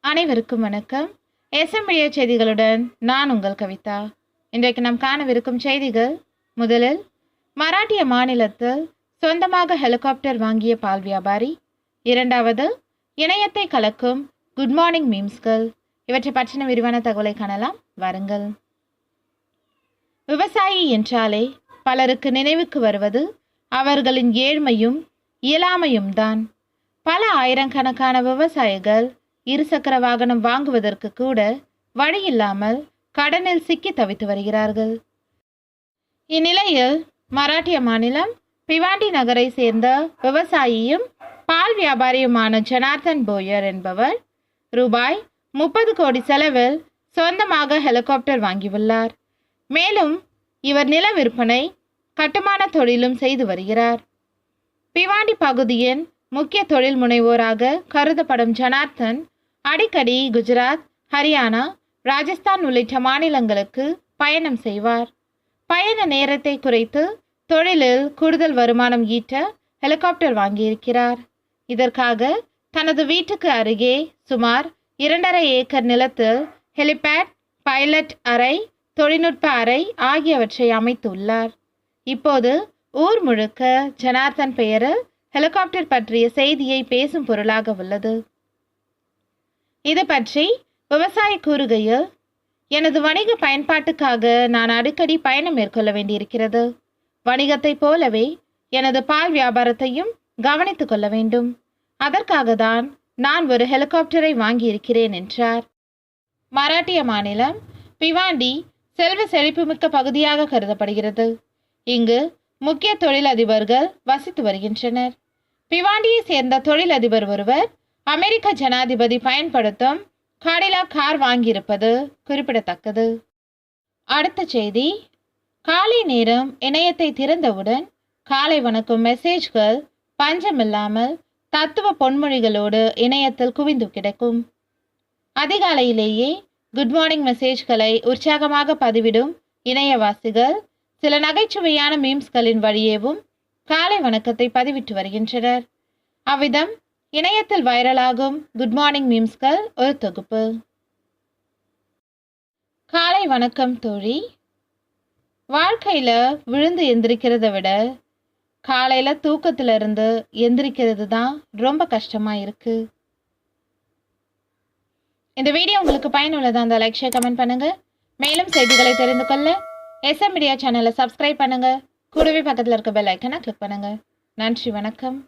அனைவருக்கும் வணக்கம். SM media செய்திகளுடன் நான் உங்கள் கவிதா. இன்றைக்கு நாம் காணவிருக்கும் செய்திகள்: முதலில், மராட்டிய மாநிலத்தில் சொந்தமாக ஹெலிகாப்டர் வாங்கிய பால் வியாபாரி. இரண்டாவது, இணையத்தை கலக்கும் குட் மார்னிங் மீம்ஸ்கள். இவற்றை பற்றின விரிவான தகவலை காணலாம், வாருங்கள். விவசாயி என்றாலே பலருக்கு நினைவுக்கு வருவது அவர்களின் ஏழ்மையும் இயலாமையும் தான். பல ஆயிரக்கணக்கான விவசாயிகள் இருசக்கர வாகனம் வாங்குவதற்கு கூட வழியில்லாமல் கடனில் சிக்கி தவித்து வருகிறார்கள். இந்நிலையில் மராட்டிய மாநிலம் பிவாண்டி நகரை சேர்ந்த விவசாயியும் பால் வியாபாரியுமான ஜனார்தன் போயர் என்பவர் ரூபாய் 30 கோடி செலவில் சொந்தமாக ஹெலிகாப்டர் வாங்கியுள்ளார். மேலும் இவர் நில விற்பனை, கட்டுமான தொழிலும் செய்து வருகிறார். பிவாண்டி பகுதியின் முக்கிய தொழில் முனைவோராக கருதப்படும் ஜனார்தன் அடிக்கடி குஜராத், ஹரியானா, ராஜஸ்தான் உள்ளிட்ட மாநிலங்களுக்கு பயணம் செய்வார். பயண நேரத்தை குறைத்து தொழிலில் கூடுதல் வருமானம் ஈட்ட ஹெலிகாப்டர் வாங்கியிருக்கிறார். இதற்காக தனது வீட்டுக்கு அருகே சுமார் 2.5 ஏக்கர் நிலத்தில் ஹெலிபேட், பைலட் அறை, தொழில்நுட்ப அறை ஆகியவற்றை அமைத்துள்ளார். இப்போது ஊர் முழுக்க ஜனார்தன் பெயரில் ஹெலிகாப்டர் பற்றிய செய்தியை பேசும் பொருளாக உள்ளது. இது பற்றி விவசாயி கூறுகையில், எனது வணிக பயன்பாட்டுக்காக நான் அடிக்கடி பயணம் மேற்கொள்ள வேண்டியிருக்கிறது. வணிகத்தை போலவே எனது பால் வியாபாரத்தையும் கவனித்துக் கொள்ள வேண்டும். அதற்காக தான் நான் ஒரு ஹெலிகாப்டரை வாங்கியிருக்கிறேன் என்றார். மராட்டிய மாநிலம் பிவாண்டி செல்வ செழிப்புமிக்க பகுதியாக கருதப்படுகிறது. இங்கு முக்கிய தொழிலதிபர்கள் வசித்து வருகின்றனர். பிவாண்டியை சேர்ந்த தொழிலதிபர் ஒருவர் அமெரிக்க ஜனாதிபதி பயன்படுத்தும் காடிலாக் கார் வாங்கியிருப்பது குறிப்பிடத்தக்கது. அடுத்த செய்தி: காலை நேரம் இணையத்தை திறந்தவுடன் காலை வணக்கம் மெசேஜ்கள் பஞ்சமில்லாமல் தத்துவ பொன்மொழிகளோடு இணையத்தில் குவிந்து கிடக்கும். அதிகாலையிலேயே குட் மார்னிங் மெசேஜ்களை உற்சாகமாக பதிவிடும் இணையவாசிகள் சில நகைச்சுவையான மீம்ஸ்களின் வழியேவும் காலை வணக்கத்தை பதிவிட்டு வருகின்றனர். அவ்விதம் இணையத்தில் வைரலாகும் குட் மார்னிங் மீம்ஸ்கள் ஒரு தொகுப்பு. காலை வணக்கம் தோழி. வாழ்க்கையில விழுந்து எந்திரிக்கிறத விட காலையில தூக்கத்துல இருந்து எந்திரிக்கிறது தான் ரொம்ப கஷ்டமா இருக்கு. இந்த வீடியோ உங்களுக்கு பயனுள்ளதா இருந்தால் லைக், ஷேர், கமெண்ட் பண்ணுங்க. மேலும் செய்திகளை தெரிந்து கொள்ள எஸ்எம் மீடியா சேனலை சப்ஸ்கிரைப் பண்ணுங்க. கூடவே பக்கத்தில் இருக்க பெல் ஐக்கனை கிளிக் பண்ணுங்க. நன்றி, வணக்கம்.